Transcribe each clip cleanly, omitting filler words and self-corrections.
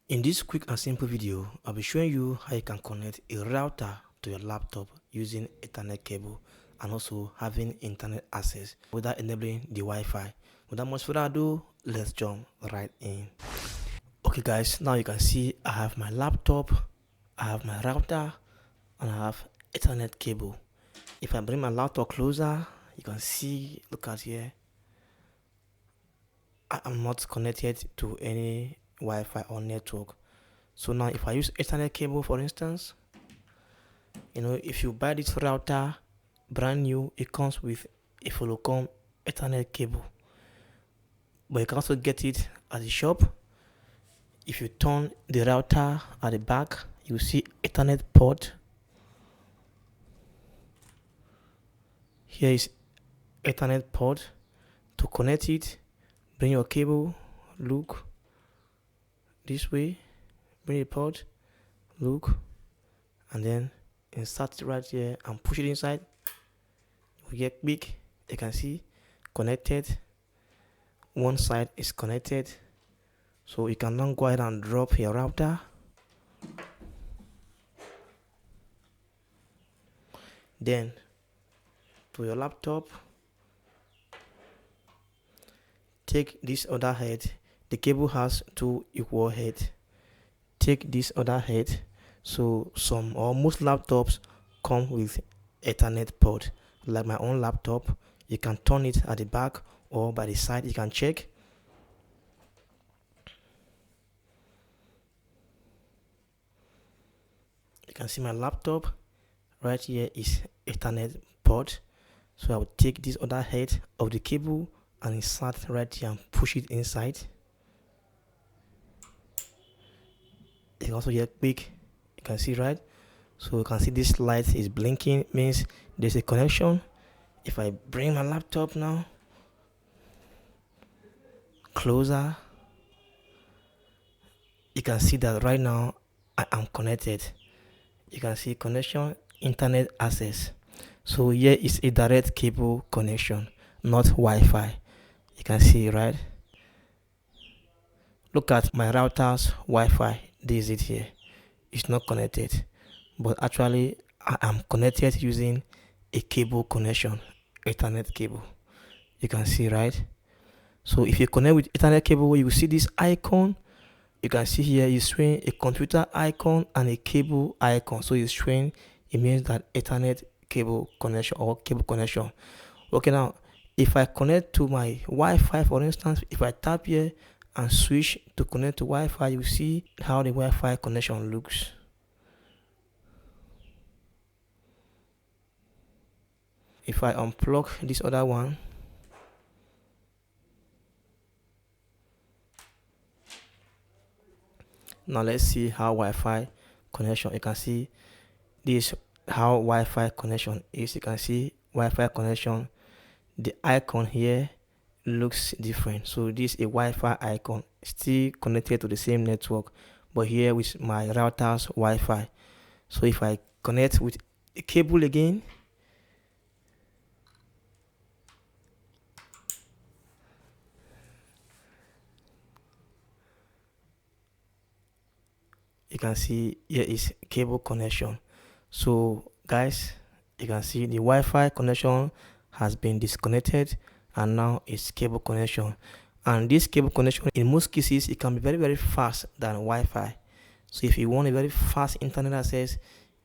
In this quick and simple video, I'll be showing you how you can connect a router to your laptop using Ethernet cable and also having internet access without enabling the Wi-Fi. Without much further ado, let's jump right in. Okay guys, now you can see I have my laptop, I have my router, and I have Ethernet cable. If I bring my laptop closer, you can see, look at here, I am not connected to any Wi-Fi or network. So now if I use Ethernet cable, for instance, if you buy this router brand new, it comes with a Folocom Ethernet cable, but you can also get it at the shop. If you turn the router at the back, you see Ethernet port. Here is Ethernet port. To connect it, bring your cable, look this way, bring the port, look, and then insert it right here and push it inside. We get quick. You can see connected. One side is connected, so you can now go ahead and drop your router. Then to your laptop, take this other head. The cable has two equal heads. Take this other head. So some or most laptops come with Ethernet port. Like my own laptop, you can turn it at the back or by the side. You can check. You can see my laptop right here is Ethernet port. So I will take this other head of the cable and insert right here and push it inside. You can also get quick. You can see, right? So you can see this light is blinking, means there's a connection. If I bring my laptop now closer, you can see that right now I am connected. You can see connection, internet access. So here is a direct cable connection, not Wi-Fi. You can see, right? Look at my router's Wi-Fi. This is it here. It's not connected, but actually I am connected using a cable connection, Ethernet cable. You can see, right? So if you connect with Ethernet cable, you will see this icon. You can see here it's showing a computer icon and a cable icon. So it's showing, it means that Ethernet cable connection or cable connection. Okay, now if I connect to my Wi-Fi, for instance, if I tap here and switch to connect to Wi-Fi, you see how the Wi-Fi connection looks. If I unplug this other one, now let's see how Wi-Fi connection. You can see this how Wi-Fi connection is. You can see Wi-Fi connection. The icon here looks different. So this is a Wi-Fi icon, still connected to the same network, but here with my router's Wi-Fi. So if I connect with the cable again, you can see here is cable connection. So guys, you can see the Wi-Fi connection has been disconnected and now it's cable connection. And this cable connection, in most cases, it can be very fast than Wi-Fi. So if you want a very fast internet access,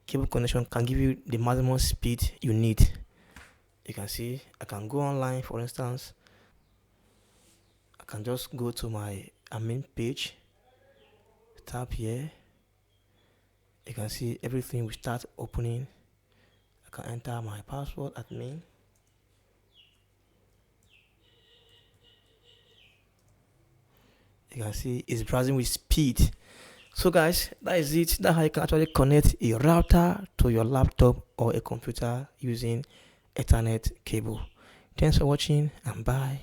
cable connection can give you the maximum speed you need. You can see I can go online, for instance. I can just go to my admin page, tap here. You can see everything will start opening. I can enter my password, admin. You can see it's browsing with speed. So guys, that is it. That's how you can actually connect a router to your laptop or a computer using Ethernet cable. Thanks for watching and bye.